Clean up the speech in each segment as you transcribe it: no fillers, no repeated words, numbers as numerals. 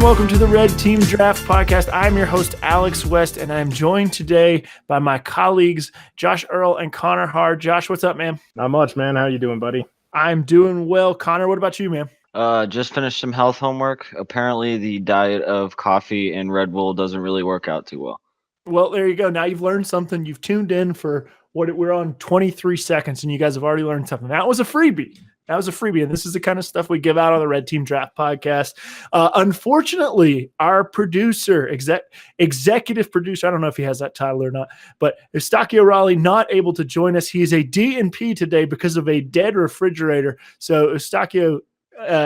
and welcome to the Red Team Draft Podcast. I'm your host, Alex West, and I'm joined today by my colleagues, Josh Earl and Connor Harr. Josh, what's up, man? Not much, man. How you doing, buddy? I'm doing well. Connor, what about you, man? Just finished some health homework. Apparently, the diet of coffee and Red Bull doesn't really work out too well. Well, there you go. Now you've learned something. You've tuned in for we're on 23 seconds, and you guys have already learned something. That was a freebie. And this is the kind of stuff we give out on the Red Team Draft Podcast. Unfortunately, our producer, executive producer, I don't know if he has that title or not, but Eustacchio Raleigh not able to join us. He is a D&P today because of a dead refrigerator. So Eustacchio,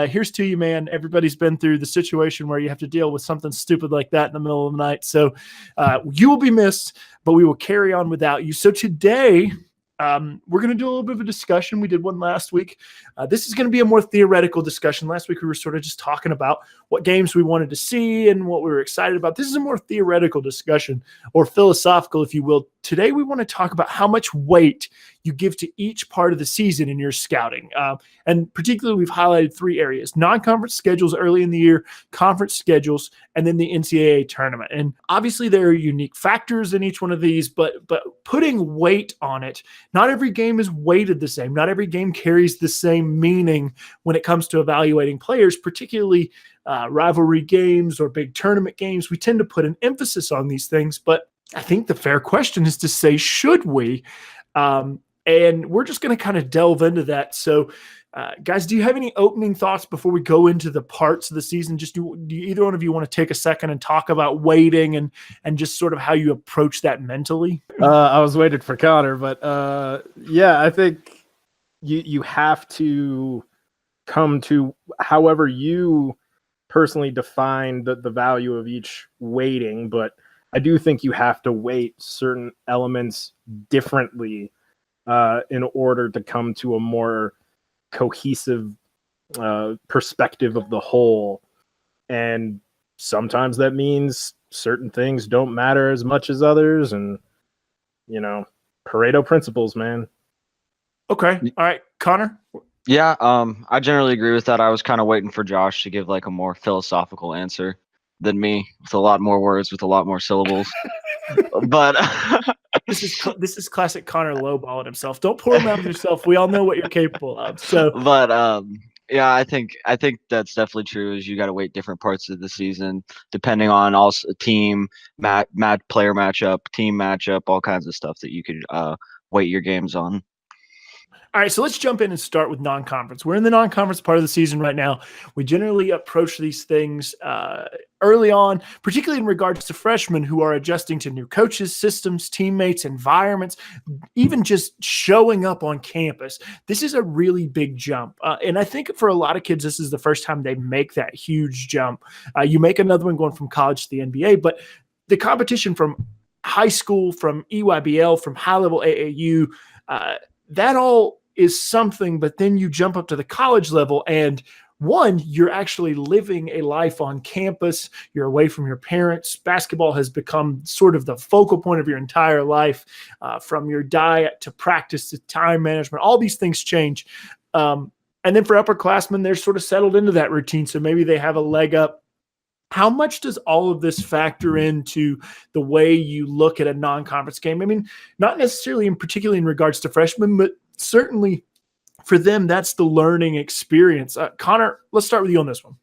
here's to you, man. Everybody's been through the situation where you have to deal with something stupid like that in the middle of the night. So you will be missed, but we will carry on without you. So today, we're going to do a little bit of a discussion. We did one last week. This is going to be a more theoretical discussion. Last week, we were sort of just talking about what games we wanted to see and what we were excited about. This is a more theoretical discussion, or philosophical, if you will. Today, we want to talk about how much weight you give to each part of the season in your scouting. And particularly, we've highlighted three areas: non-conference schedules early in the year, conference schedules, and then the NCAA tournament. And obviously, there are unique factors in each one of these, but putting weight on it, not every game is weighted the same. Not every game carries the same meaning when it comes to evaluating players, particularly rivalry games or big tournament games. We tend to put an emphasis on these things, but I think the fair question is to say, should we? And we're just going to kind of delve into that. So, guys, do you have any opening thoughts before we go into the parts of the season? Just do either one of you want to take a second and talk about weighting and just sort of how you approach that mentally? I was waiting for Connor, but yeah, I think you have to come to however you personally define the value of each weighting, but I do think you have to weight certain elements differently in order to come to a more cohesive perspective of the whole. And sometimes that means certain things don't matter as much as others, and Pareto principles, man. Okay. All right, Connor. Yeah, I generally agree with that. I was kind of waiting for Josh to give like a more philosophical answer than me, with a lot more words, with a lot more syllables. But this is classic Connor lowballing himself. Don't pour him out yourself. We all know what you're capable of. So, but yeah, I think that's definitely true. Is you got to weight different parts of the season depending on also team player matchup, team matchup, all kinds of stuff that you could weight your games on. All right, so let's jump in and start with non-conference. We're in the non-conference part of the season right now. We generally approach these things early on, particularly in regards to freshmen who are adjusting to new coaches, systems, teammates, environments, even just showing up on campus. This is a really big jump. And I think for a lot of kids, this is the first time they make that huge jump. You make another one going from college to the NBA, but the competition from high school, from EYBL, from high-level AAU, that all is something, but then you jump up to the college level and one, you're actually living a life on campus. You're away from your parents. Basketball has become sort of the focal point of your entire life, from your diet to practice to time management. All these things change. And then for upperclassmen, they're sort of settled into that routine. So maybe they have a leg up. How much does all of this factor into the way you look at a non-conference game? I mean, not necessarily particularly in regards to freshmen, but certainly for them, that's the learning experience. Connor, let's start with you on this one.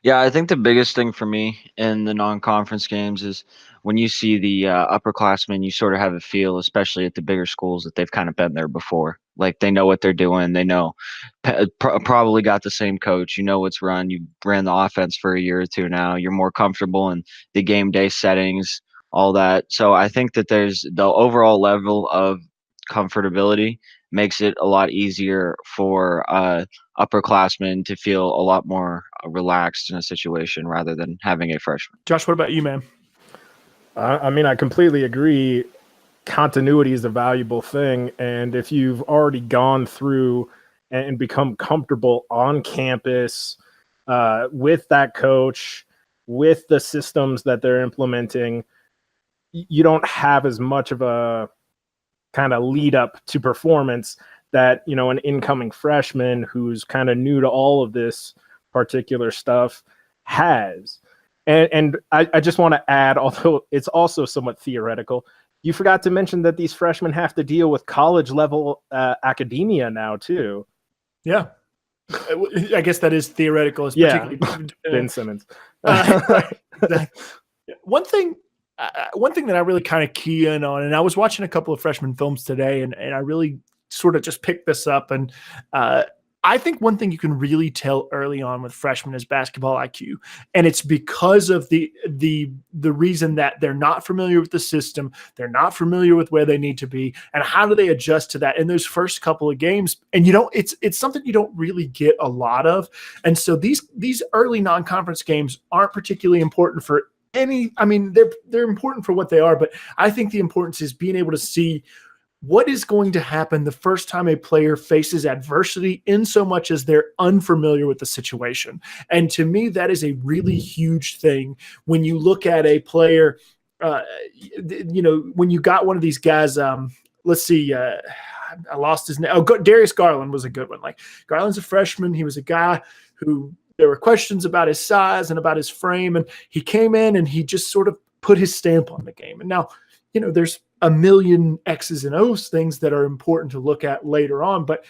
Yeah, I think the biggest thing for me in the non-conference games is when you see the upperclassmen, you sort of have a feel, especially at the bigger schools, that they've kind of been there before. Like they know what they're doing. They know probably got the same coach. You know what's run. You ran the offense for a year or two now. You're more comfortable in the game day settings, all that. So I think that there's the overall level of comfortability makes it a lot easier for upperclassmen to feel a lot more relaxed in a situation rather than having a freshman. Josh, what about you, man? I mean, I completely agree. Continuity is a valuable thing. And if you've already gone through and become comfortable on campus with that coach, with the systems that they're implementing, you don't have as much of a kind of lead up to performance that, an incoming freshman who's kind of new to all of this particular stuff, has. And I just want to add, although it's also somewhat theoretical, you forgot to mention that these freshmen have to deal with college level academia now too. Yeah. I guess that is theoretical. Yeah, Ben Simmons. Right, exactly. One thing that I really kind of key in on, and I was watching a couple of freshman films today, and I really sort of just picked this up. And I think one thing you can really tell early on with freshmen is basketball IQ, and it's because of the reason that they're not familiar with the system, they're not familiar with where they need to be, and how do they adjust to that in those first couple of games. And it's something you don't really get a lot of, and so these early non-conference games aren't particularly important for any. I mean, they're important for what they are, but I think the importance is being able to see what is going to happen the first time a player faces adversity in so much as they're unfamiliar with the situation. And to me, that is a really huge thing when you look at a player, when you got one of these guys, let's see, I lost his name. Oh, Darius Garland was a good one. Like, Garland's a freshman. He was a guy who there were questions about his size and about his frame, and he came in and he just sort of put his stamp on the game. And now, there's a million X's and O's things that are important to look at later on, but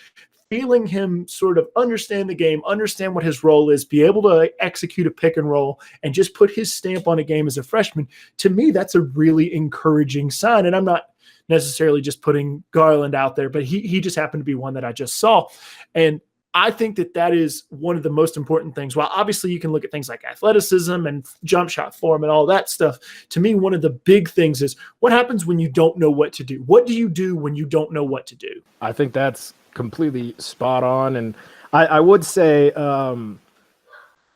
feeling him sort of understand the game, understand what his role is, be able to execute a pick and roll, and just put his stamp on a game as a freshman, to me, that's a really encouraging sign. And I'm not necessarily just putting Garland out there, but he just happened to be one that I just saw. And I think that is one of the most important things. While obviously you can look at things like athleticism and jump shot form and all that stuff, to me, one of the big things is what happens when you don't know what to do? What do you do when you don't know what to do? I think that's completely spot on. And I would say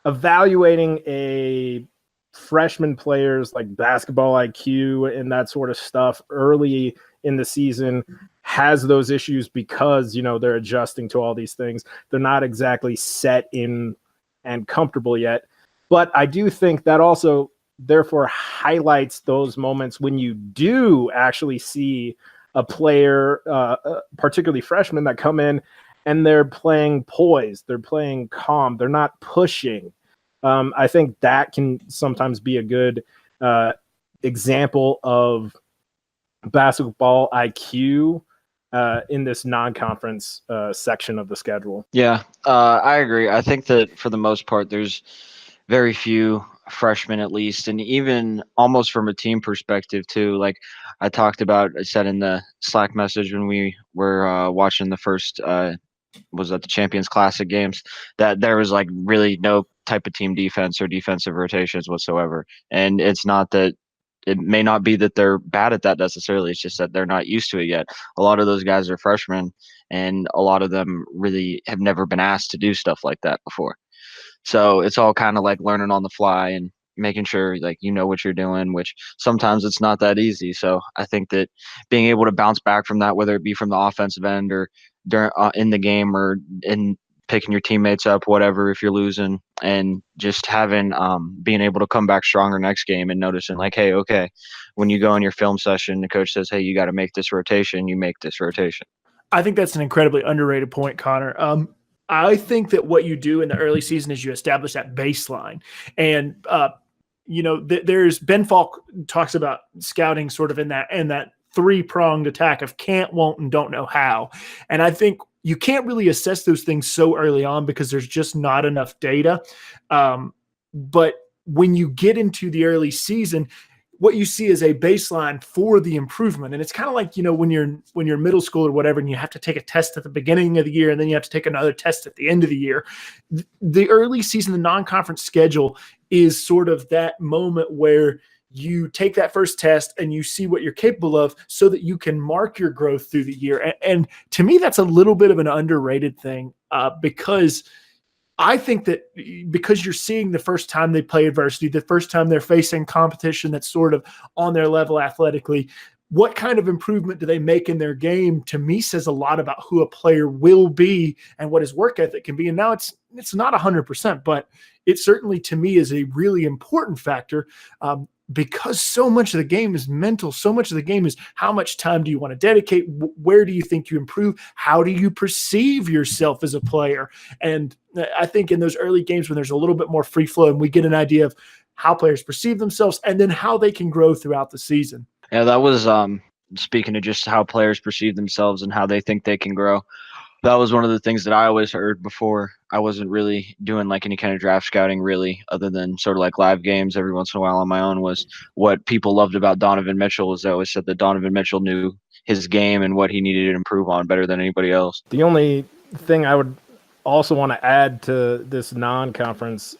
evaluating a freshman player's like basketball IQ and that sort of stuff early in the season has those issues because, they're adjusting to all these things. They're not exactly set in and comfortable yet. But I do think that also therefore highlights those moments when you do actually see a player, particularly freshmen, that come in and they're playing poised, they're playing calm, they're not pushing. I think that can sometimes be a good example of basketball IQ in this non-conference section of the schedule. Yeah, I agree. I think that for the most part, there's very few freshmen, at least, and even almost from a team perspective too. Like I said in the Slack message when we were watching the first was at the Champions Classic games, that there was like really no type of team defense or defensive rotations whatsoever. And it's not that it may not be that they're bad at that necessarily. It's just that they're not used to it yet. A lot of those guys are freshmen, and a lot of them really have never been asked to do stuff like that before. So it's all kind of like learning on the fly and making sure like what you're doing, which sometimes it's not that easy. So I think that being able to bounce back from that, whether it be from the offensive end or during in the game or in picking your teammates up, whatever, if you're losing, and just having being able to come back stronger next game and noticing like, hey, okay, when you go in your film session, the coach says, hey, you got to make this rotation, you make this rotation. I think that's an incredibly underrated point, Connor. I think that what you do in the early season is you establish that baseline. And, there's Ben Falk talks about scouting sort of in that three-pronged attack of can't, won't, and don't know how. And I think you can't really assess those things so early on because there's just not enough data. But when you get into the early season, what you see is a baseline for the improvement. And it's kind of like, when you're middle school or whatever, and you have to take a test at the beginning of the year, and then you have to take another test at the end of the year. The early season, the non-conference schedule is sort of that moment where you take that first test and you see what you're capable of so that you can mark your growth through the year. And to me, that's a little bit of an underrated thing because I think that because you're seeing the first time they play adversity, the first time they're facing competition that's sort of on their level athletically, what kind of improvement do they make in their game, to me, says a lot about who a player will be and what his work ethic can be. And now it's not 100%, but it certainly, to me, is a really important factor. because so much of the game is mental, so much of the game is how much time do you want to dedicate? Where do you think you improve? How do you perceive yourself as a player? And I think in those early games when there's a little bit more free flow and we get an idea of how players perceive themselves and then how they can grow throughout the season. Yeah, that was speaking of just how players perceive themselves and how they think they can grow. That was one of the things that I always heard before. I wasn't really doing like any kind of draft scouting really, other than sort of like live games every once in a while on my own. Was what people loved about Donovan Mitchell was they always said that Donovan Mitchell knew his game and what he needed to improve on better than anybody else. The only thing I would also want to add to this non-conference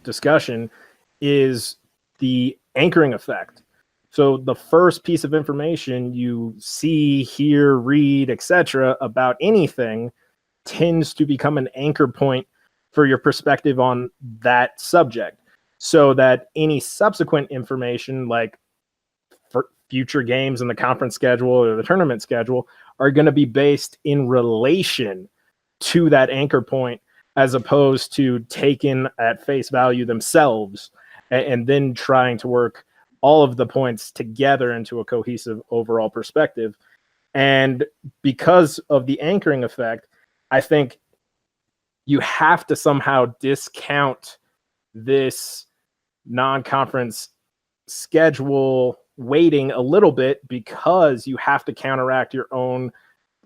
discussion is the anchoring effect. So the first piece of information you see, hear, read, etc. about anything tends to become an anchor point for your perspective on that subject, so that any subsequent information like for future games in the conference schedule or the tournament schedule are going to be based in relation to that anchor point, as opposed to taken at face value themselves and then trying to work all of the points together into a cohesive overall perspective. And because of the anchoring effect, I think you have to somehow discount this non-conference schedule weighting a little bit, because you have to counteract your own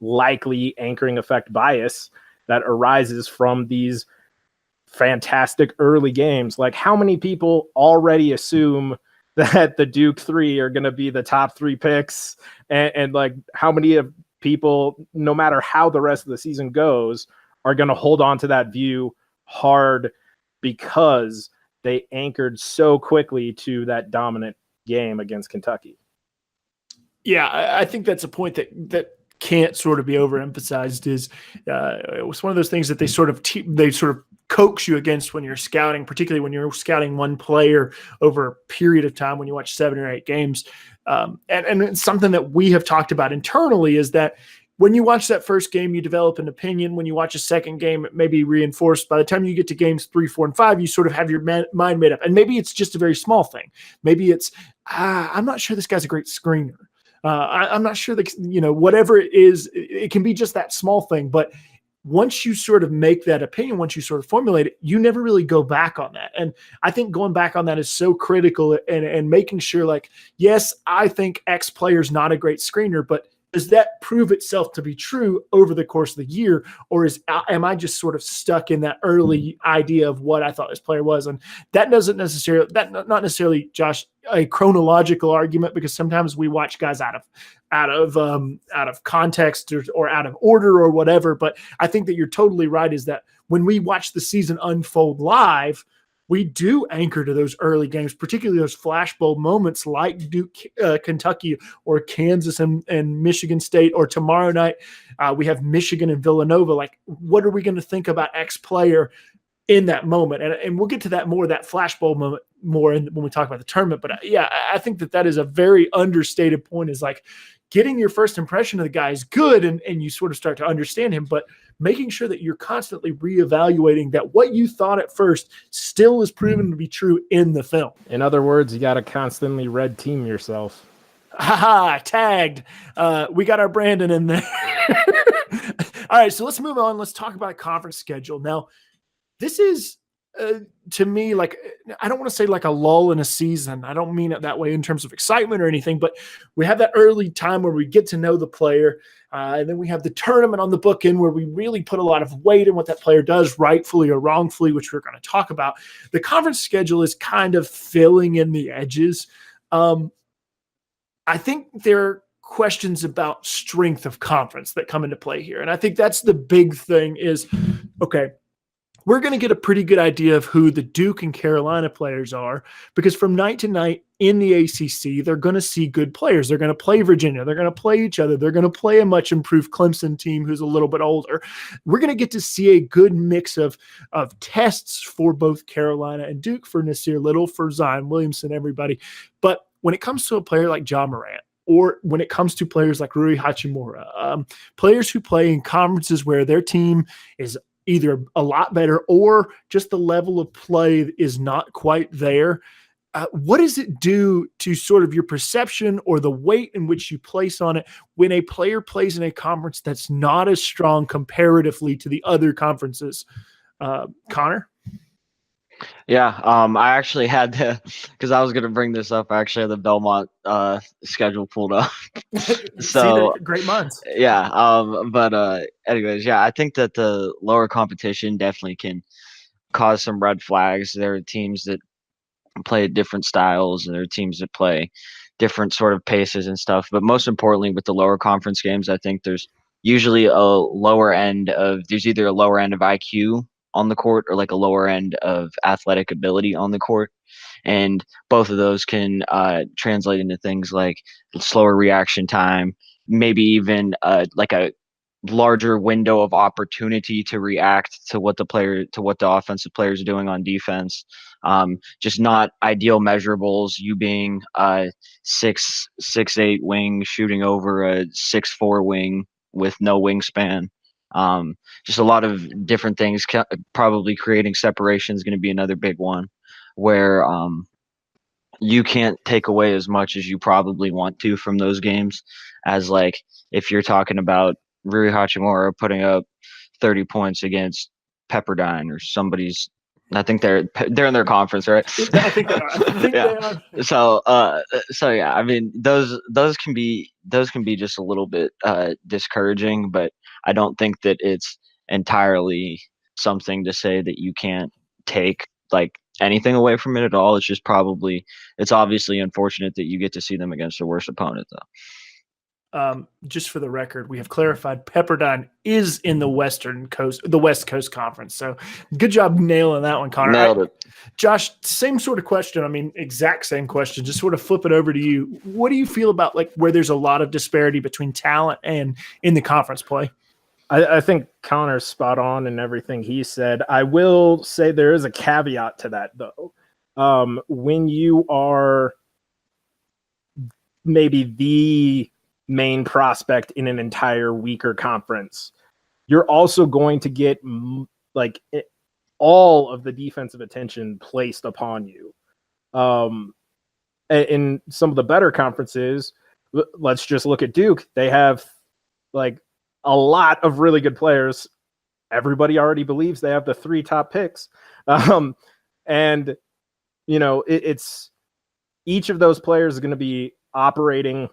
likely anchoring effect bias that arises from these fantastic early games. Like, how many people already assume that the Duke 3 are going to be the top 3 picks, and like how many of people, no matter how the rest of the season goes, are going to hold on to that view hard because they anchored so quickly to that dominant game against Kentucky. Yeah, I think that's a point that can't sort of be overemphasized. Is it was one of those things that they sort of coax you against when you're scouting, particularly when you're scouting one player over a period of time when you watch 7 or 8 games. And it's something that we have talked about internally, is that when you watch that first game, you develop an opinion. When you watch a second game, it may be reinforced. By the time you get to games 3, 4, and 5, you sort of have your mind made up. And maybe it's just a very small thing. Maybe it's, I'm not sure this guy's a great screener. I'm not sure that, whatever it is, it can be just that small thing. But once you sort of make that opinion, once you sort of formulate it, you never really go back on that. And I think going back on that is so critical, and making sure, like, yes, I think X player is not a great screener, but does that prove itself to be true over the course of the year? Or am I just sort of stuck in that early idea of what I thought this player was? And that doesn't necessarily, not necessarily, Josh, a chronological argument, because sometimes we watch guys out of context or out of order or whatever. But I think that you're totally right, is that when we watch the season unfold live, we do anchor to those early games, particularly those flashbulb moments like Duke, Kentucky, or Kansas and Michigan State, or tomorrow night we have Michigan and Villanova. Like, what are we going to think about X player in that moment? And we'll get to that flashbulb moment more when we talk about the tournament. But yeah, I think that is a very understated point, is like getting your first impression of the guy is good, and you sort of start to understand him, but making sure that you're constantly reevaluating that what you thought at first still is proven to be true in the film. In other words, you got to constantly red team yourself. Haha, tagged. We got our Brandon in there. All right, so let's move on. Let's talk about conference schedule. Now, this is, to me, like, I don't want to say like a lull in a season. I don't mean it that way in terms of excitement or anything, but we have that early time where we get to know the player. And then we have the tournament on the bookend where we really put a lot of weight in what that player does, rightfully or wrongfully, which we're going to talk about. The conference schedule is kind of filling in the edges. I think there are questions about strength of conference that come into play here. And I think that's the big thing is, okay, we're going to get a pretty good idea of who the Duke and Carolina players are, because from night to night in the ACC, they're going to see good players. They're going to play Virginia. They're going to play each other. They're going to play a much improved Clemson team who's a little bit older. We're going to get to see a good mix of tests for both Carolina and Duke, for Nasir Little, for Zion Williamson, everybody. But when it comes to a player like Ja Morant, or when it comes to players like Rui Hachimura, players who play in conferences where their team is either a lot better or just the level of play is not quite there, what does it do to sort of your perception or the weight in which you place on it when a player plays in a conference that's not as strong comparatively to the other conferences? Connor? Yeah, I actually had because I was going to bring this up. I actually had the Belmont schedule pulled up. So great minds. yeah, but anyways, yeah, I think that the lower competition definitely can cause some red flags. There are teams that play at different styles, and there are teams that play different sort of paces and stuff. But most importantly, with the lower conference games, I think there's usually there's either a lower end of IQ on the court or like a lower end of athletic ability on the court. And both of those can translate into things like slower reaction time, maybe even like a larger window of opportunity to react to what the offensive players are doing on defense. Just not ideal measurables. You being a 6'8" wing shooting over a 6'4" wing with no wingspan. Just a lot of different things. Probably creating separation is going to be another big one, where you can't take away as much as you probably want to from those games, as like if you're talking about Rui Hachimura putting up 30 points against Pepperdine or somebody's. I think they're in their conference, right? I think they are. They are. So yeah, I mean those can be just a little bit discouraging, but I don't think that it's entirely something to say that you can't take like anything away from it at all. It's just it's obviously unfortunate that you get to see them against their worst opponent, though. Just for the record, we have clarified Pepperdine is in the West Coast Conference. So good job nailing that one, Connor. Nailed it. Josh, same sort of question. I mean, exact same question. Just sort of flip it over to you. What do you feel about like where there's a lot of disparity between talent and in the conference play? I think Connor's spot on in everything he said. I will say there is a caveat to that, though. When you are maybe the main prospect in an entire weaker conference, you're also going to get like all of the defensive attention placed upon you. In some of the better conferences, let's just look at Duke. They have like a lot of really good players. Everybody already believes they have the 3 top picks. And it's each of those players is going to be operating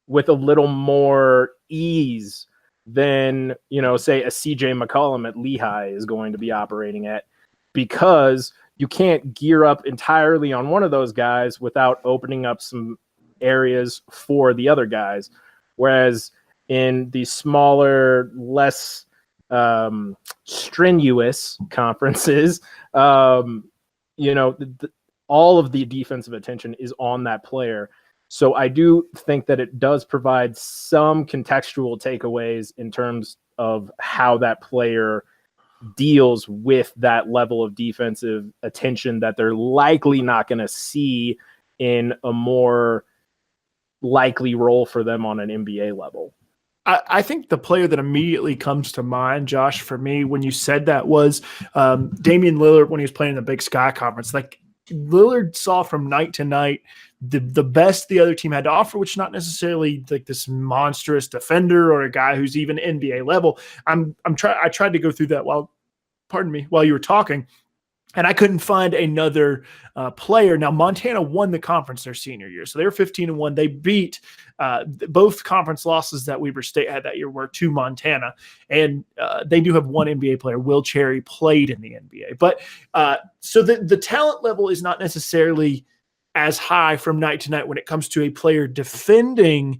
with a little more ease than, say a CJ McCollum at Lehigh is going to be operating at, because you can't gear up entirely on one of those guys without opening up some areas for the other guys. Whereas in the smaller, less strenuous conferences, all of the defensive attention is on that player. So I do think that it does provide some contextual takeaways in terms of how that player deals with that level of defensive attention that they're likely not going to see in a more likely role for them on an NBA level. I think the player that immediately comes to mind, Josh, for me, when you said that was Damian Lillard when he was playing in the Big Sky Conference. Like Lillard saw from night to night the best the other team had to offer, which is not necessarily like this monstrous defender or a guy who's even NBA level. I tried to go through that while you were talking, and I couldn't find another player. Now, Montana won the conference their senior year, so they were 15-1. They beat both conference losses that Weber State had that year were to Montana, and they do have one NBA player. Will Cherry played in the NBA, but so the talent level is not necessarily as high from night to night when it comes to a player defending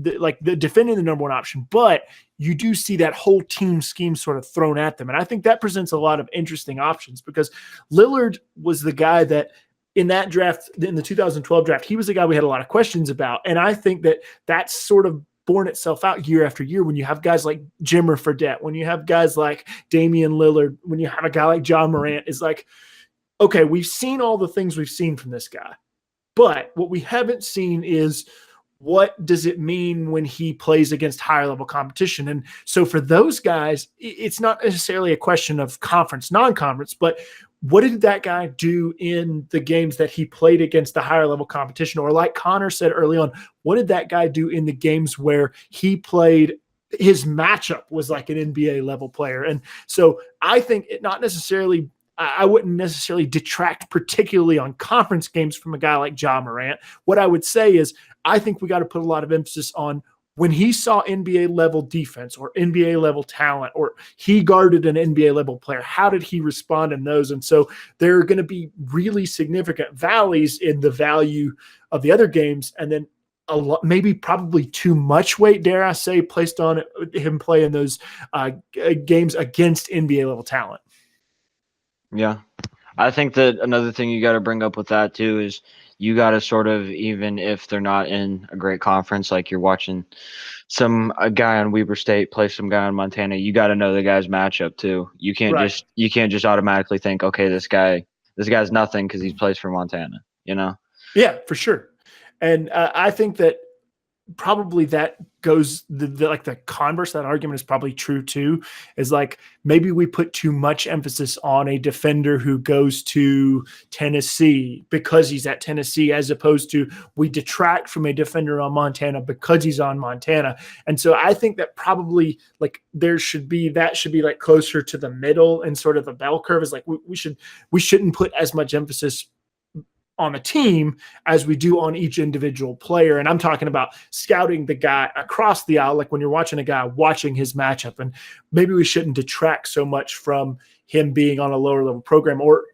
defending the number one option, but you do see that whole team scheme sort of thrown at them. And I think that presents a lot of interesting options, because Lillard was the guy that in that draft, in the 2012 draft, he was the guy we had a lot of questions about. And I think that that's sort of borne itself out year after year when you have guys like Jimmer Fredette, when you have guys like Damian Lillard, when you have a guy like John Morant, is like, okay, we've seen all the things we've seen from this guy, but what we haven't seen is what does it mean when he plays against higher level competition? And so for those guys, it's not necessarily a question of conference, non-conference, but what did that guy do in the games that he played against the higher level competition? Or like Connor said early on, what did that guy do in the games where he played his matchup was like an NBA level player? And so I think it not necessarily, I wouldn't necessarily detract particularly on conference games from a guy like Ja Morant. What I would say is I think we got to put a lot of emphasis on when he saw NBA level defense or NBA level talent, or he guarded an NBA level player, how did he respond in those? And so there are going to be really significant valleys in the value of the other games. And then a lot, maybe probably too much weight, dare I say, placed on him playing those games against NBA level talent. Yeah. I think that another thing you got to bring up with that too is you got to sort of, even if they're not in a great conference, like you're watching a guy on Weber State play some guy on Montana, you got to know the guy's matchup too. You can't just automatically think, okay, this guy's nothing because he plays for Montana, you know? Yeah, for sure. And I think that probably that goes like the converse, that argument is probably true too, is like maybe we put too much emphasis on a defender who goes to Tennessee because he's at Tennessee, as opposed to we detract from a defender on Montana because he's on Montana. And so I think that probably like that should be like closer to the middle and sort of the bell curve, is like we shouldn't put as much emphasis on a team as we do on each individual player. And I'm talking about scouting the guy across the aisle, like when you're watching a guy, watching his matchup. And maybe we shouldn't detract so much from him being on a lower level program, or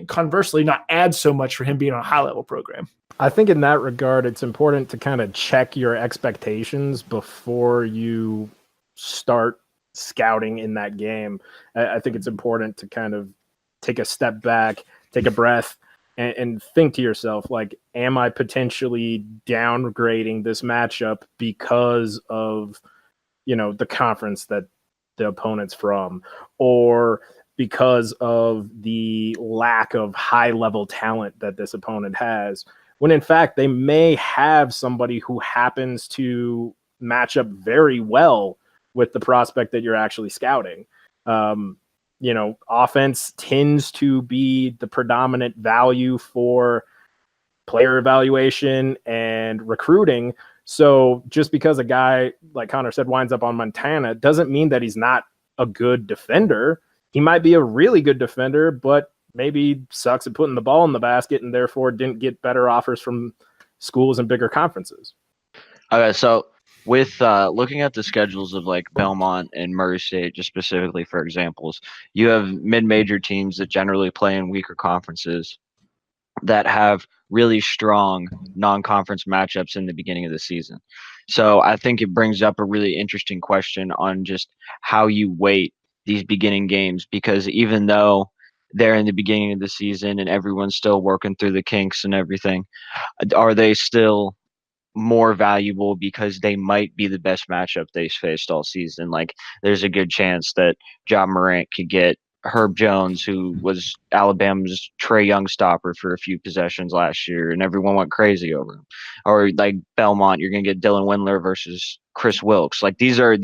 conversely, not add so much for him being on a high level program. I think in that regard, it's important to kind of check your expectations before you start scouting in that game. I think it's important to kind of take a step back, take a breath, and think to yourself, like, am I potentially downgrading this matchup because of, the conference that the opponent's from, or because of the lack of high-level talent that this opponent has, when in fact they may have somebody who happens to match up very well with the prospect that you're actually scouting. Offense tends to be the predominant value for player evaluation and recruiting. So just because a guy, like Connor said, winds up on Montana doesn't mean that he's not a good defender. He might be a really good defender, but maybe sucks at putting the ball in the basket and therefore didn't get better offers from schools and bigger conferences. Okay, so with looking at the schedules of like Belmont and Murray State, just specifically for examples, you have mid-major teams that generally play in weaker conferences that have really strong non-conference matchups in the beginning of the season. So I think it brings up a really interesting question on just how you weight these beginning games, because even though they're in the beginning of the season and everyone's still working through the kinks and everything, are they still more valuable because they might be the best matchup they've faced all season? Like, there's a good chance that Ja Morant could get Herb Jones, who was Alabama's Trae Young stopper for a few possessions last year, and everyone went crazy over him. Or like Belmont, you're going to get Dylan Windler versus Chris Wilkes. Like, these are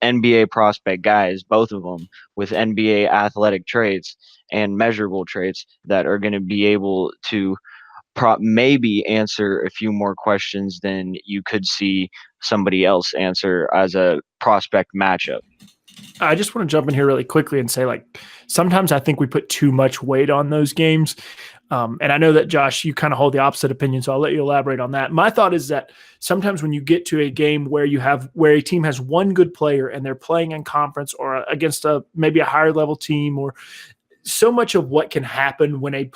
NBA prospect guys, both of them with NBA athletic traits and measurable traits that are going to be able to maybe answer a few more questions than you could see somebody else answer as a prospect matchup. I just want to jump in here really quickly and say, like, sometimes I think we put too much weight on those games. And I know that, Josh, you kind of hold the opposite opinion, so I'll let you elaborate on that. My thought is that sometimes when you get to a game where a team has one good player and they're playing in conference or against maybe a higher level team, or so much of what can happen when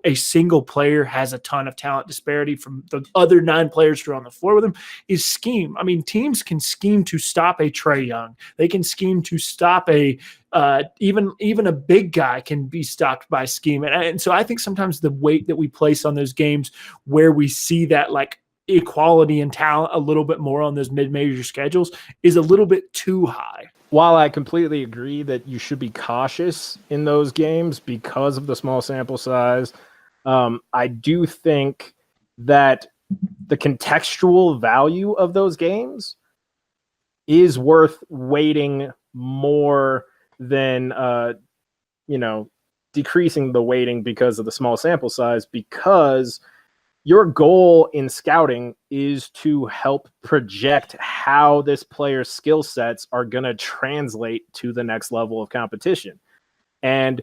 a single player has a ton of talent disparity from the other 9 players who are on the floor with him is scheme. I mean, teams can scheme to stop a Trae Young. They can scheme to stop even a big guy can be stopped by scheme. And so I think sometimes the weight that we place on those games where we see that like equality and talent a little bit more on those mid-major schedules is a little bit too high. While I completely agree that you should be cautious in those games because of the small sample size, I do think that the contextual value of those games is worth weighting more than, decreasing the weighting because of the small sample size, because your goal in scouting is to help project how this player's skill sets are going to translate to the next level of competition. And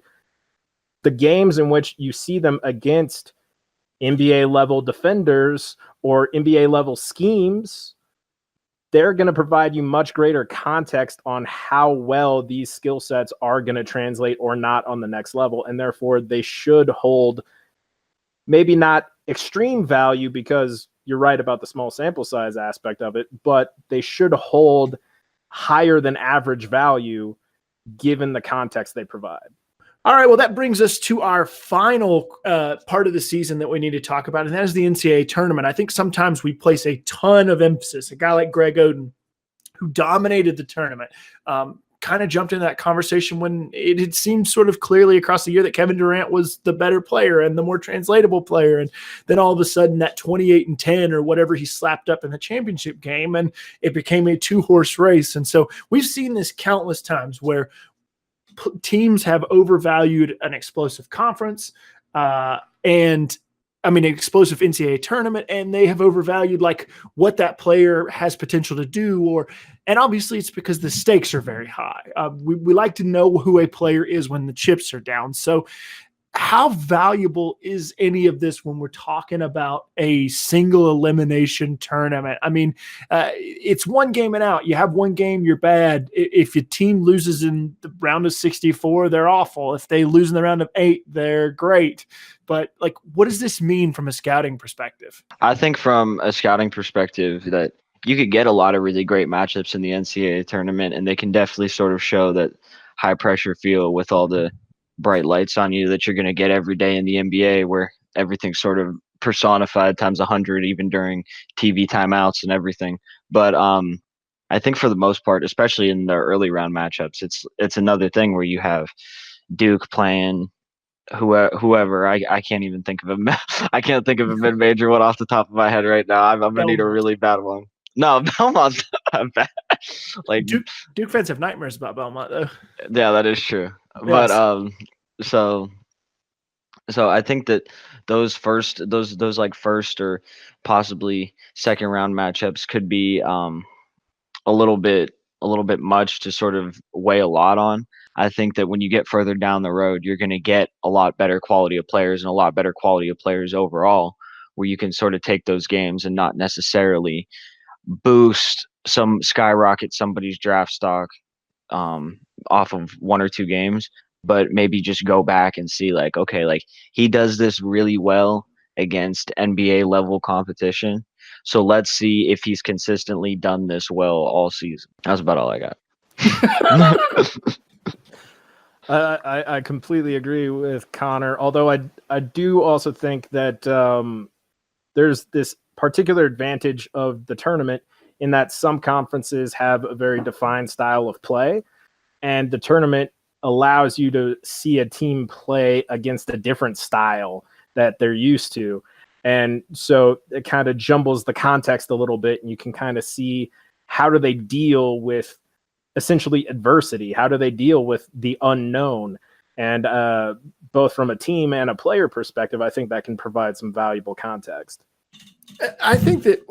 the games in which you see them against NBA level defenders or NBA level schemes, they're going to provide you much greater context on how well these skill sets are going to translate or not on the next level. And therefore, they should hold maybe not extreme value, because you're right about the small sample size aspect of it, but they should hold higher than average value given the context they provide. All right, well, that brings us to our final part of the season that we need to talk about, and that is the NCAA tournament. I think sometimes we place a ton of emphasis. A guy like Greg Oden, who dominated the tournament, kind of jumped into that conversation when it had seemed sort of clearly across the year that Kevin Durant was the better player and the more translatable player. And then all of a sudden that 28-10 or whatever he slapped up in the championship game, and it became a 2-horse race. And so we've seen this countless times where teams have overvalued an explosive conference an explosive NCAA tournament, and they have overvalued like what that player has potential to do, and obviously it's because the stakes are very high. We like to know who a player is when the chips are down. So how valuable is any of this when we're talking about a single elimination tournament? I mean, it's one game and out. You have one game, you're bad. If your team loses in the round of 64, they're awful. If they lose in the round of 8, they're great. But like, what does this mean from a scouting perspective? I think from a scouting perspective that you could get a lot of really great matchups in the NCAA tournament, and they can definitely sort of show that high pressure feel with all the bright lights on you that you're going to get every day in the NBA, where everything's sort of personified times 100, even during TV timeouts and everything. But I think for the most part, especially in the early round matchups, it's another thing where you have Duke playing whoever. I can't even think of a I can't think of a mid-major one off the top of my head right now. I'm gonna need a really bad one. No, Belmont's not bad. Like Duke fans have nightmares about Belmont, though. Yeah, that is true. Yes. But so I think that those like first or possibly second round matchups could be a little bit much to sort of weigh a lot on. I think that when you get further down the road, you're going to get a lot better quality of players and a lot better quality of players overall, where you can sort of take those games and not necessarily skyrocket somebody's draft stock off of 1 or 2 games, but maybe just go back and see like, okay, like he does this really well against NBA level competition. So let's see if he's consistently done this well all season. That's about all I got. I completely agree with Connor, although I do also think that there's this particular advantage of the tournament in that some conferences have a very defined style of play, and the tournament allows you to see a team play against a different style that they're used to. And so it kind of jumbles the context a little bit, and you can kind of see how do they deal with essentially adversity? How do they deal with the unknown? And both from a team and a player perspective, I think that can provide some valuable context. I think that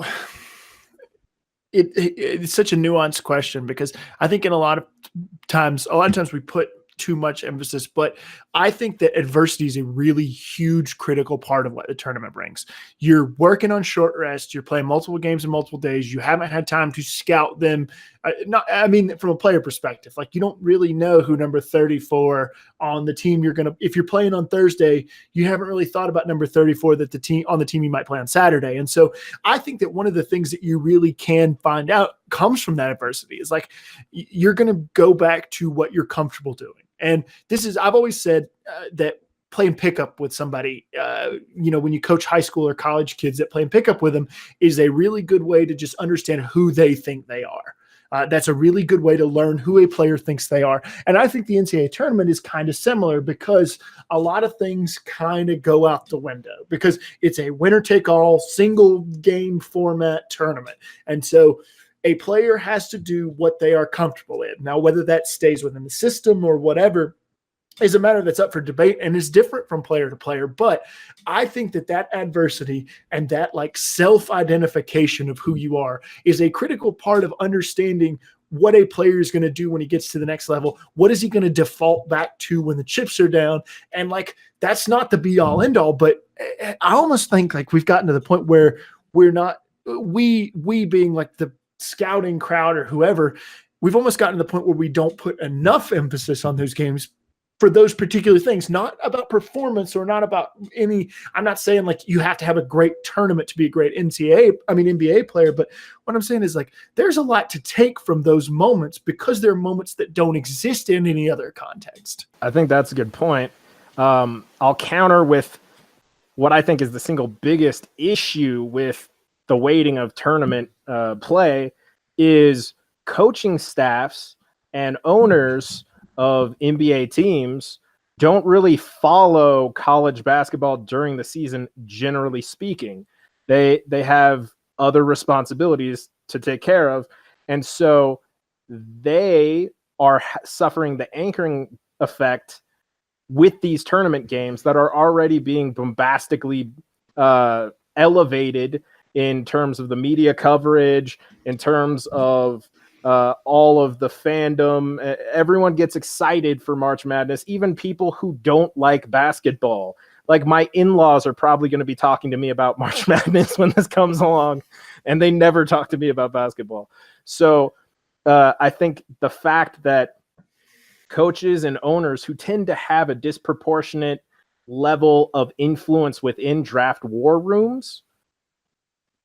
it's such a nuanced question, because I think a lot of times we put too much emphasis, but I think that adversity is a really huge critical part of what the tournament brings. You're working on short rest. You're playing multiple games in multiple days. You haven't had time to scout them. From a player perspective, like you don't really know who number 34 on the team if you're playing on Thursday, you haven't really thought about number 34 that on the team you might play on Saturday. And so I think that one of the things that you really can find out comes from that adversity is like, you're going to go back to what you're comfortable doing. And I've always said that playing pickup with somebody, when you coach high school or college kids, that playing pickup with them is a really good way to just understand who they think they are. That's a really good way to learn who a player thinks they are. And I think the NCAA tournament is kind of similar, because a lot of things kind of go out the window because it's a winner-take-all single game format tournament. And so a player has to do what they are comfortable in. Now, whether that stays within the system or whatever, is a matter that's up for debate and is different from player to player. But I think that adversity and that like self-identification of who you are is a critical part of understanding what a player is going to do when he gets to the next level. What is he going to default back to when the chips are down? And like, that's not the be all end all, but I almost think like we've gotten to the point where we're not, we being like the scouting crowd or whoever, we've almost gotten to the point where we don't put enough emphasis on those games for those particular things, not about performance or not about any, I'm not saying like you have to have a great tournament to be a great NBA player, but what I'm saying is like, there's a lot to take from those moments because they're moments that don't exist in any other context. I think that's a good point. I'll counter with what I think is the single biggest issue with the weighting of tournament play is coaching staffs and owners of NBA teams don't really follow college basketball during the season, generally speaking. They have other responsibilities to take care of. And so they are suffering the anchoring effect with these tournament games that are already being bombastically elevated in terms of the media coverage, in terms of all of the fandom. Everyone gets excited for March Madness, even people who don't like basketball. Like my in-laws are probably going to be talking to me about March Madness when this comes along, and they never talk to me about basketball. So I think the fact that coaches and owners who tend to have a disproportionate level of influence within draft war rooms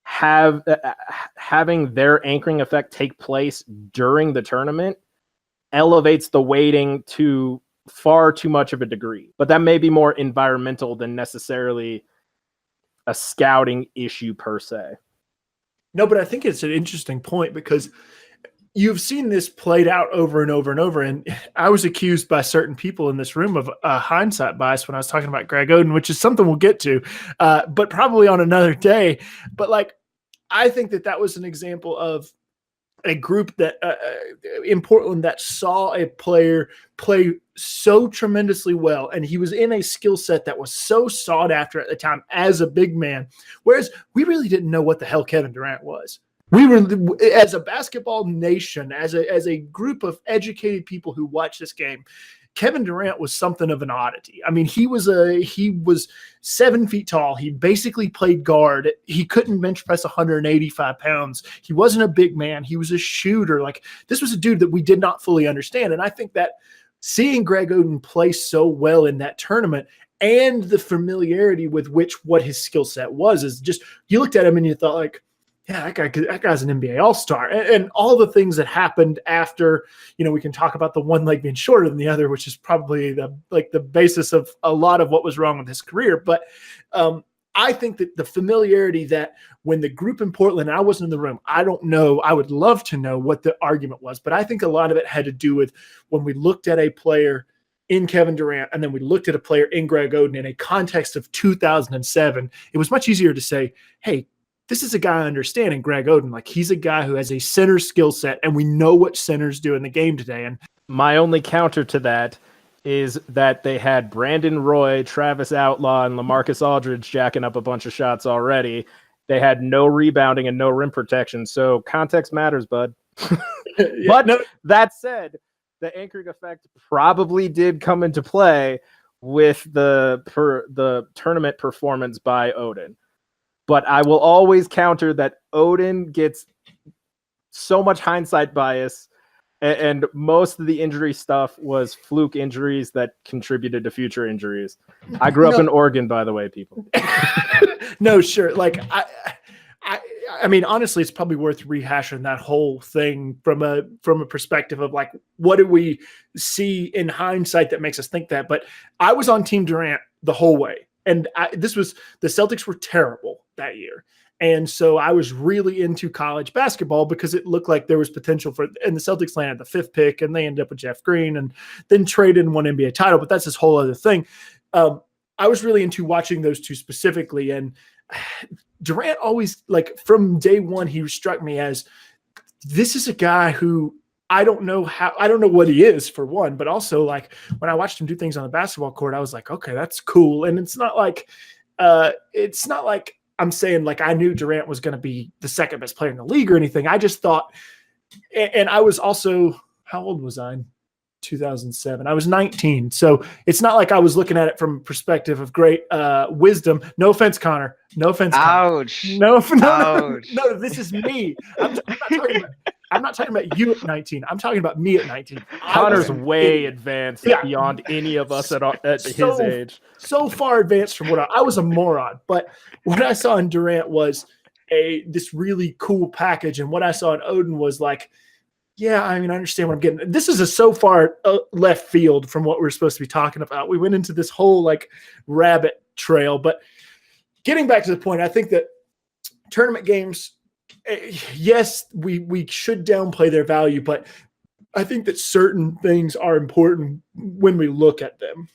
having their anchoring effect take place during the tournament elevates the weighting to far too much of a degree. But that may be more environmental than necessarily a scouting issue per se. No, but I think it's an interesting point because you've seen this played out over and over and over. And I was accused by certain people in this room of hindsight bias when I was talking about Greg Oden, which is something we'll get to, but probably on another day. But like, I think that was an example of a group that in Portland that saw a player play so tremendously well. And he was in a skill set that was so sought after at the time as a big man. Whereas we really didn't know what the hell Kevin Durant was. We were, as a basketball nation, as a group of educated people who watched this game, Kevin Durant was something of an oddity. I mean, he was 7 feet tall. He basically played guard. He couldn't bench press 185 pounds. He wasn't a big man. He was a shooter. Like, this was a dude that we did not fully understand. And I think that seeing Greg Oden play so well in that tournament and the familiarity with what his skill set was is just, you looked at him and you thought like, yeah, that guy's an NBA All-Star. And all the things that happened after, we can talk about the one leg being shorter than the other, which is probably the basis of a lot of what was wrong with his career. But I think that the familiarity that when the group in Portland, I wasn't in the room, I don't know, I would love to know what the argument was, but I think a lot of it had to do with when we looked at a player in Kevin Durant and then we looked at a player in Greg Oden in a context of 2007, it was much easier to say, hey, this is a guy I understand in Greg Oden. Like, he's a guy who has a center skill set, and we know what centers do in the game today. And my only counter to that is that they had Brandon Roy, Travis Outlaw, and LaMarcus Aldridge jacking up a bunch of shots already. They had no rebounding and no rim protection. So context matters, bud. That said, the anchoring effect probably did come into play with the tournament performance by Oden. But I will always counter that Oden gets so much hindsight bias, and most of the injury stuff was fluke injuries that contributed to future injuries. I grew up in Oregon, by the way, people. No, sure. Like, I mean, honestly, it's probably worth rehashing that whole thing from a perspective of like, what do we see in hindsight that makes us think that? But I was on Team Durant the whole way. And the Celtics were terrible that year. And so I was really into college basketball because it looked like there was potential and the Celtics landed the 5th pick and they ended up with Jeff Green and then traded and won NBA title. But that's this whole other thing. I was really into watching those two specifically. And Durant always, like, from day one, he struck me as, this is a guy who I don't know what he is, for one, but also like when I watched him do things on the basketball court, I was like, okay, that's cool. And it's not like I'm saying like I knew Durant was going to be the second best player in the league or anything. I just thought, and I was also, how old was I? 2007. I was 19. So it's not like I was looking at it from a perspective of great wisdom. No offense, Connor. No offense, Connor. Ouch. No, Ouch. no, this is me. I'm not talking about you at 19. I'm talking about me at 19. Connor's way advanced beyond any of us at his age. So far advanced from what I was a moron. But what I saw in Durant was this really cool package. And what I saw in Odin was like, yeah, I mean, I understand what I'm getting. This is so far left field from what we're supposed to be talking about. We went into this whole like rabbit trail, but getting back to the point, I think that tournament games, yes, we should downplay their value, but I think that certain things are important when we look at them.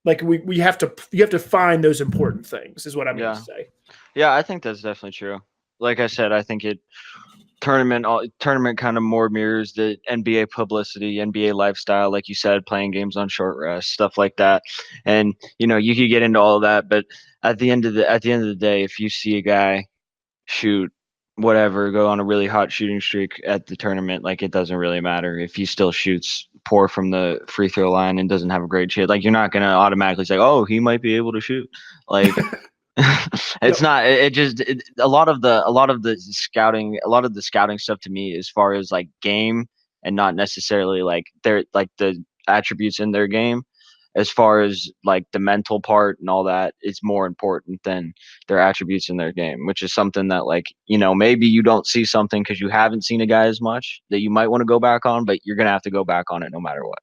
Like you have to find those important things is what I'm going to say. Yeah, I think that's definitely true. Like I said, I think tournament kind of more mirrors the NBA publicity, NBA lifestyle, like you said, playing games on short rest, stuff like that. And you could get into all of that, but at the end of the day, if you see a guy shoot whatever, go on a really hot shooting streak at the tournament, like it doesn't really matter if he still shoots poor from the free throw line and doesn't have a great shot. Like you're not gonna automatically say, oh, he might be able to shoot. Like it's not. A lot of the scouting stuff to me, as far as like game and not necessarily like the attributes in their game, as far as like the mental part and all that, is more important than their attributes in their game, which is something that like, maybe you don't see something because you haven't seen a guy as much that you might want to go back on, but you're going to have to go back on it no matter what.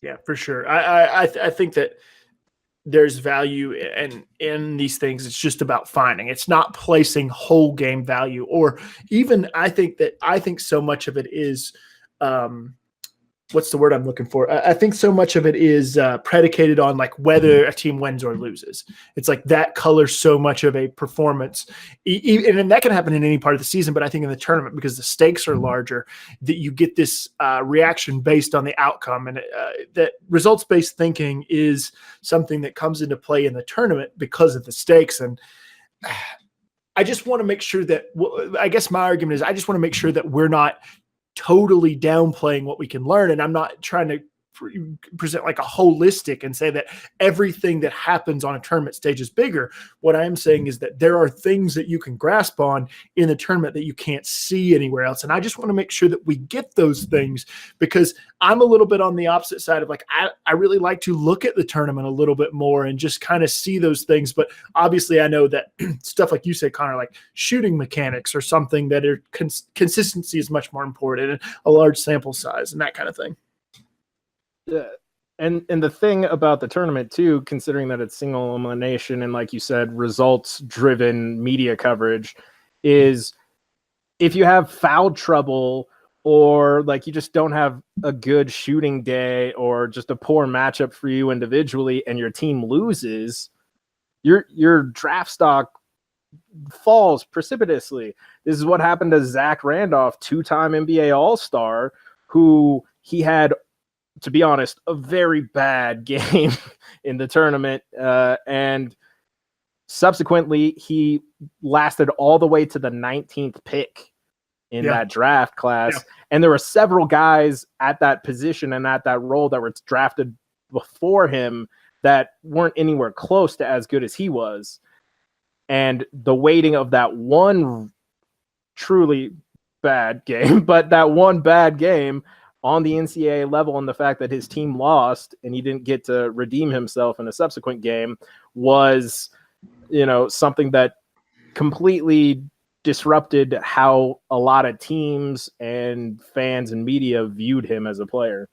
Yeah, for sure. I think that there's value in these things. It's just about finding. It's not placing whole game value, or even I think so much of it is what's the word I'm looking for? I think so much of it is predicated on like whether a team wins or loses. It's like that colors so much of a performance, and that can happen in any part of the season. But I think in the tournament, because the stakes are larger, that you get this reaction based on the outcome, and that results-based thinking is something that comes into play in the tournament because of the stakes. And I just want to make sure that, I guess my argument is, I just want to make sure that we're not totally downplaying what we can learn. And I'm not trying to present like a holistic and say that everything that happens on a tournament stage is bigger. What I am saying is that there are things that you can grasp on in the tournament that you can't see anywhere else. And I just want to make sure that we get those things, because I'm a little bit on the opposite side of like, I really like to look at the tournament a little bit more and just kind of see those things. But obviously I know that stuff like you said, Connor, like shooting mechanics or something that are consistency is much more important, and a large sample size and that kind of thing. Yeah. And the thing about the tournament too, considering that it's single elimination and like you said, results driven media coverage, is if you have foul trouble or like you just don't have a good shooting day or just a poor matchup for you individually and your team loses, your draft stock falls precipitously. This is what happened to Zach Randolph, 2-time NBA All-Star, who he had, to be honest, a very bad game in the tournament. And subsequently, he lasted all the way to the 19th pick in that draft class. Yeah. And there were several guys at that position and at that role that were drafted before him that weren't anywhere close to as good as he was. And the weighting of that one truly bad game, but that one bad game on the NCAA level, and the fact that his team lost and he didn't get to redeem himself in a subsequent game was, something that completely disrupted how a lot of teams and fans and media viewed him as a player.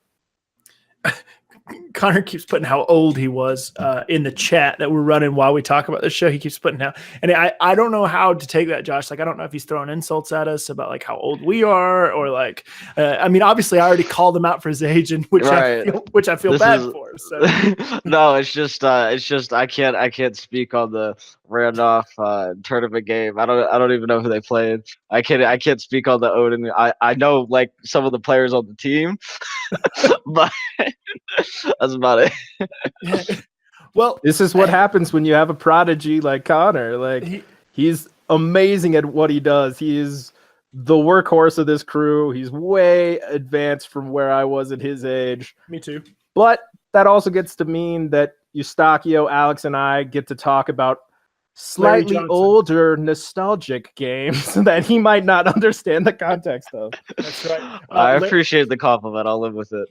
Connor keeps putting how old he was in the chat that we're running while we talk about this show. He keeps putting how, and I don't know how to take that, Josh. Like, I don't know if he's throwing insults at us about like how old we are, or like, I mean, obviously I already called him out for his age, and which I feel bad for. So no, it's just I can't speak on the Randolph tournament game. I don't even know who they played. I can't speak on the Odin. I know like some of the players on the team, but that's about it. Yeah. Well, this is what happens when you have a prodigy like Connor. Like he's amazing at what he does. He is the workhorse of this crew. He's way advanced from where I was at his age. Me too. But that also gets to mean that Eustacchio, Alex, and I get to talk about slightly older, nostalgic games that he might not understand the context of. That's right. I appreciate the compliment. I'll live with it.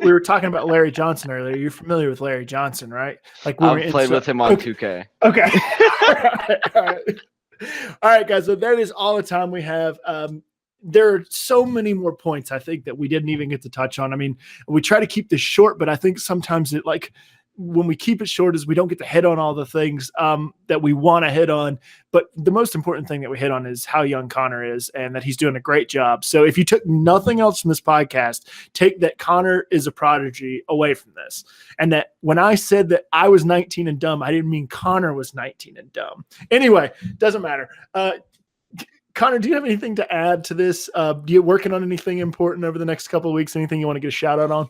We were talking about Larry Johnson earlier. You're familiar with Larry Johnson, right? Like I've played with him on 2K. Okay. All right, guys. So that is all the time we have. There are so many more points I think that we didn't even get to touch on. I mean, we try to keep this short, but I think sometimes it like when we keep it short is we don't get to hit on all the things that we want to hit on. But the most important thing that we hit on is how young Connor is and that he's doing a great job. So if you took nothing else from this podcast, take that Connor is a prodigy away from this. And that when I said that I was 19 and dumb, I didn't mean Connor was 19 and dumb. Anyway, doesn't matter. Connor, do you have anything to add to this? You working on anything important over the next couple of weeks? Anything you want to get a shout out on?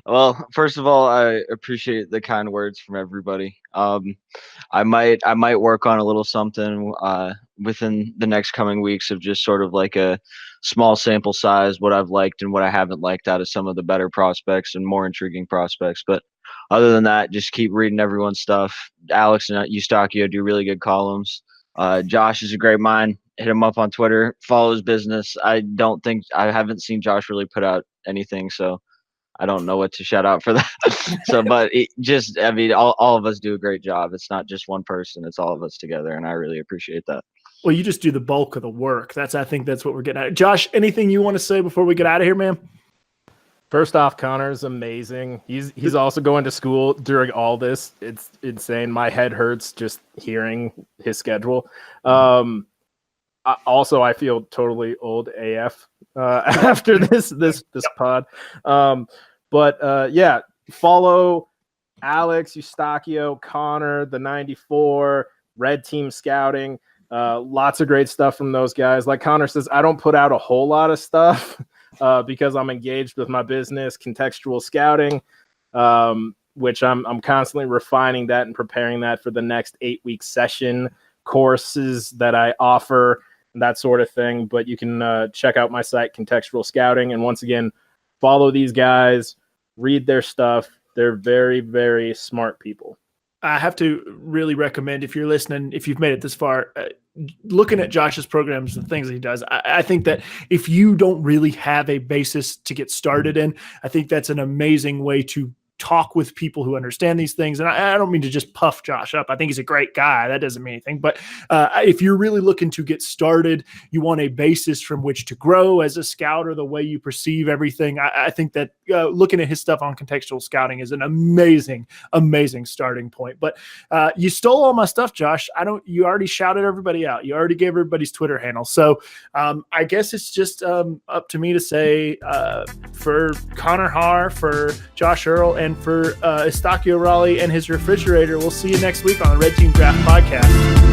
Well, first of all, I appreciate the kind words from everybody. I might work on a little something within the next coming weeks of just sort of like a small sample size, what I've liked and what I haven't liked out of some of the better prospects and more intriguing prospects. But other than that, just keep reading everyone's stuff. Alex and Eustacchio do really good columns. Josh is a great mind. Hit him up on Twitter, follow his business. I haven't seen Josh really put out anything, so I don't know what to shout out for that. But all of us do a great job. It's not just one person, it's all of us together. And I really appreciate that. Well, you just do the bulk of the work. I think that's what we're getting at. Josh, anything you want to say before we get out of here, man? First off, Connor's amazing. He's also going to school during all this. It's insane. My head hurts just hearing his schedule. Also, I feel totally old AF after this pod. Yeah, follow Alex, Eustacchio, Connor, the 94, Red Team Scouting. Lots of great stuff from those guys. Like Connor says, I don't put out a whole lot of stuff because I'm engaged with my business, Contextual Scouting, which I'm constantly refining that and preparing that for the next 8-week session courses that I offer. That sort of thing. But you can check out my site, Contextual Scouting. And once again, follow these guys, read their stuff. They're very, very smart people. I have to really recommend, if you're listening, if you've made it this far, looking at Josh's programs and things that he does. I think that if you don't really have a basis to get started in, I think that's an amazing way to talk with people who understand these things. And I don't mean to just puff Josh up. I think he's a great guy. That doesn't mean anything. But if you're really looking to get started, you want a basis from which to grow as a scout or the way you perceive everything. I think that looking at his stuff on Contextual Scouting is an amazing, amazing starting point. But you stole all my stuff, Josh. You already shouted everybody out. You already gave everybody's Twitter handle. So I guess it's just up to me to say for Connor Harr, for Josh Earl, and for Eustacchio Raleigh and his refrigerator, we'll see you next week on the Red Team Draft Podcast.